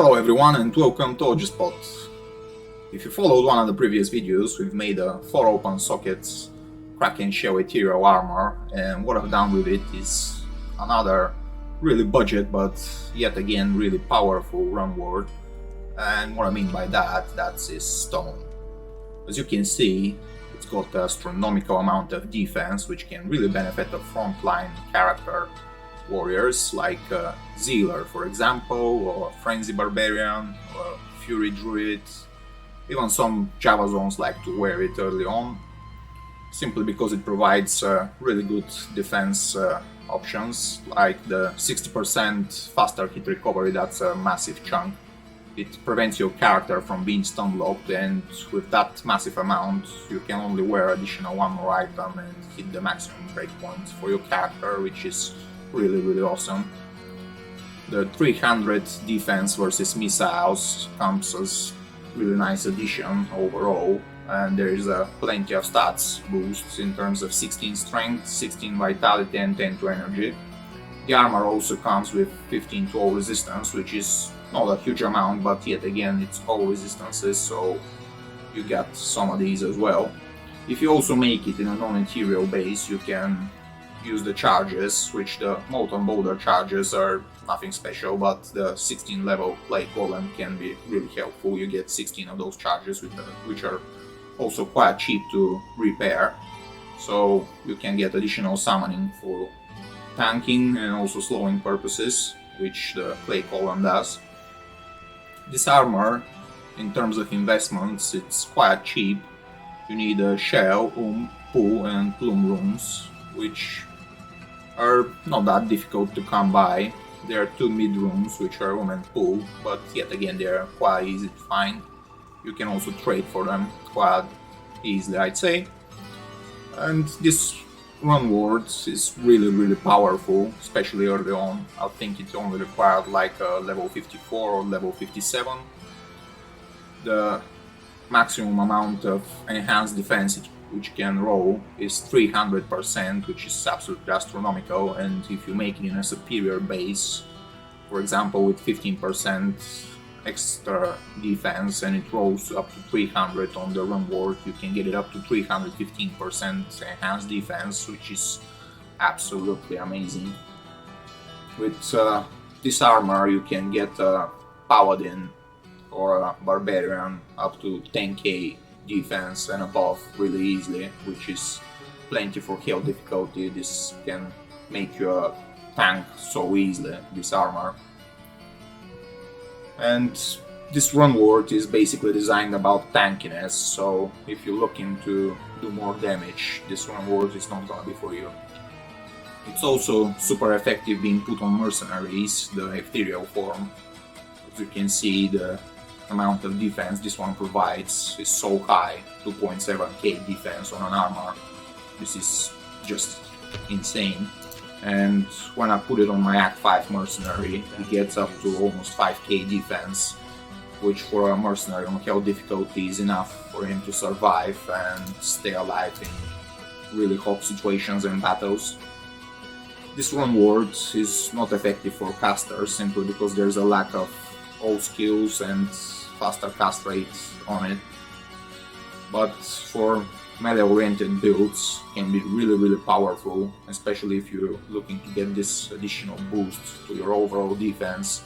Hello everyone and welcome to OGSpot. If you followed one of the previous videos, we've made a 4 open sockets Kraken Shell Ethereal armor, and what I've done with it is another really budget but yet again really powerful Runeword. And what I mean by that's this stone. As you can see, it's got an astronomical amount of defense which can really benefit the frontline character warriors like Zealer, for example, or Frenzy Barbarian, or Fury Druid. Even some Java zones like to wear it early on, simply because it provides really good defense options, like the 60% faster hit recovery. That's a massive chunk. It prevents your character from being stun blocked, and with that massive amount you can only wear additional one more item and hit the maximum breakpoint for your character, which is really awesome. The 300 defense versus missiles comes as really nice addition overall, and there is plenty of stats boosts in terms of 16 strength, 16 vitality and 10 to energy. The armor also comes with 15 to all resistance, which is not a huge amount, but yet again it's all resistances, so you get some of these as well. If you also make it in a non-ethereal base, you can use the charges, which the Molten Boulder charges are nothing special, but the 16 level Clay Golem can be really helpful. You get 16 of those charges, which are also quite cheap to repair, so you can get additional summoning for tanking and also slowing purposes, which the Clay Golem does. This armor, in terms of investments, it's quite cheap. You need a shell, pool and plume runes, which are not that difficult to come by. There are 2 mid runes, which are and pool, but yet again they are quite easy to find. You can also trade for them quite easily, I'd say. And this Runeword is really powerful, especially early on. I think it only required like a level 54 or level 57. The maximum amount of enhanced defense which can roll is 300%, which is absolutely astronomical, and if you make it in a superior base, for example with 15% extra defense and it rolls up to 300 on the Runeword, you can get it up to 315% enhanced defense, which is absolutely amazing. With this armor you can get a Paladin or a Barbarian up to 10k defense and above really easily, which is plenty for hell difficulty. This can make you a tank so easily, this armor. And this Runeword is basically designed about tankiness, so if you're looking to do more damage, this Runeword is not gonna be for you. It's also super effective being put on mercenaries, the ethereal form. As you can see, the amount of defense this one provides is so high, 2.7k defense on an armor. This is just insane. And when I put it on my Act 5 mercenary, it gets up to almost 5k defense, which for a mercenary on hell difficulty is enough for him to survive and stay alive in really hot situations and battles. This Runeword is not effective for casters simply because there's a lack of all skills and faster cast rates on it, but for melee oriented builds can be really powerful, especially if you're looking to get this additional boost to your overall defense.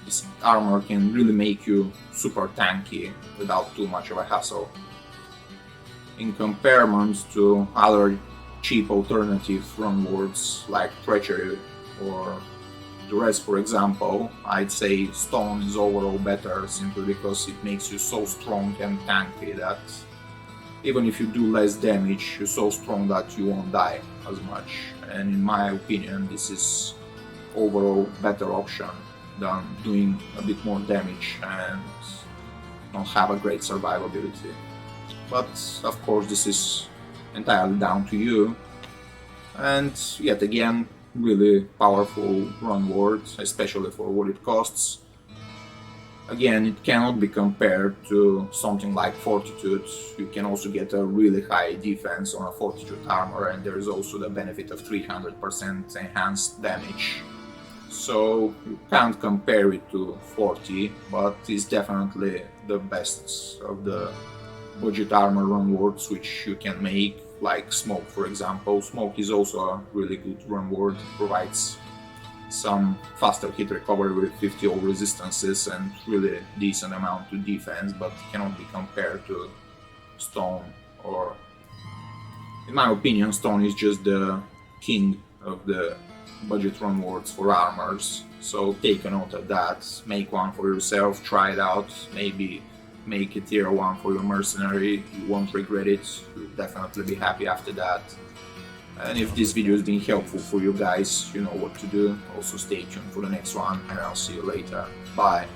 This armor can really make you super tanky without too much of a hassle. In comparison to other cheap alternative Runewords like Treachery or Duress, for example, I'd say Stone is overall better simply because it makes you so strong and tanky that even if you do less damage, you're so strong that you won't die as much. And in my opinion, this is overall better option than doing a bit more damage and not have a great survivability. But of course this is entirely down to you. And yet again, really powerful Runeword, especially for what it costs. Again, it cannot be compared to something like Fortitude. You can also get a really high defense on a Fortitude armor, and there is also the benefit of 300% enhanced damage. so you can't compare it to 40, but it's definitely the best of the budget armor runwords which you can make, like Smoke for example. Smoke is also a really good runword, provides some faster hit recovery with 50 all resistances and really decent amount to defense, but cannot be compared to Stone. Or in my opinion, Stone is just the king of the budget runwords for armors, so take a note of that, make one for yourself, try it out, maybe make a tier 1 for your mercenary, you won't regret it, you'll definitely be happy after that. And if this video has been helpful for you guys, you know what to do. Also stay tuned for the next one, and I'll see you later. Bye.